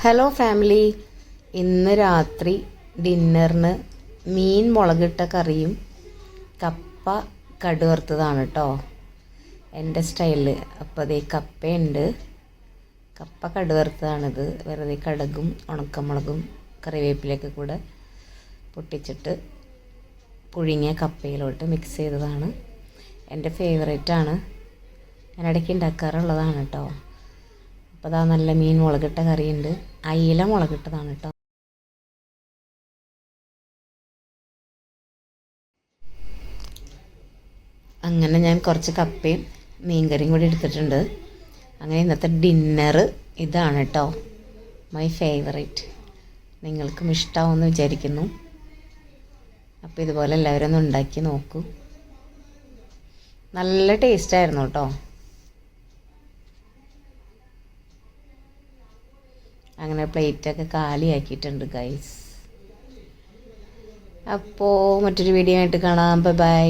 Hello family, ഇന്ന് രാത്രി ഡിന്നറിന് മീൻ മുളകിട്ട കറിയും കപ്പ കടുവറുത്തതാണ് കേട്ടോ, എൻ്റെ സ്റ്റൈലിൽ. അപ്പോൾ അതേ കപ്പയുണ്ട്, കപ്പ കടുവറുത്തതാണിത്. വെറുതെ കടുകും ഉണക്കമുളകും കറിവേപ്പിലയൊക്കെ കൂടെ പൊട്ടിച്ചിട്ട് പുഴുങ്ങിയ കപ്പയിലോട്ട് മിക്സ് ചെയ്തതാണ്. എൻ്റെ ഫേവറേറ്റാണ്, ഞാൻ ഇടയ്ക്ക് ഉണ്ടാക്കാറുള്ളതാണ് കേട്ടോ. അപ്പോൾ അതാ നല്ല മീൻ മുളകിട്ട കറിയുണ്ട്, അയില മുളകിട്ടതാണ് കേട്ടോ. അങ്ങനെ ഞാൻ കുറച്ച് കപ്പയും മീൻ കറിയും കൂടി എടുത്തിട്ടുണ്ട്. അങ്ങനെ ഇന്നത്തെ ഡിന്നറ് ഇതാണ് കേട്ടോ, മൈ ഫേവറേറ്റ്. നിങ്ങൾക്കും ഇഷ്ടമാവുമെന്ന് വിചാരിക്കുന്നു. അപ്പോൾ ഇതുപോലെ എല്ലാവരും ഒന്ന് ഉണ്ടാക്കി നോക്കൂ, നല്ല ടേസ്റ്റായിരുന്നു കേട്ടോ. അങ്ങനെ പ്ലേറ്റൊക്കെ കാലിയാക്കിയിട്ടുണ്ട് ഗൈസ്. അപ്പോൾ മറ്റൊരു വീഡിയോ ആയിട്ട് കാണാം. Bye bye.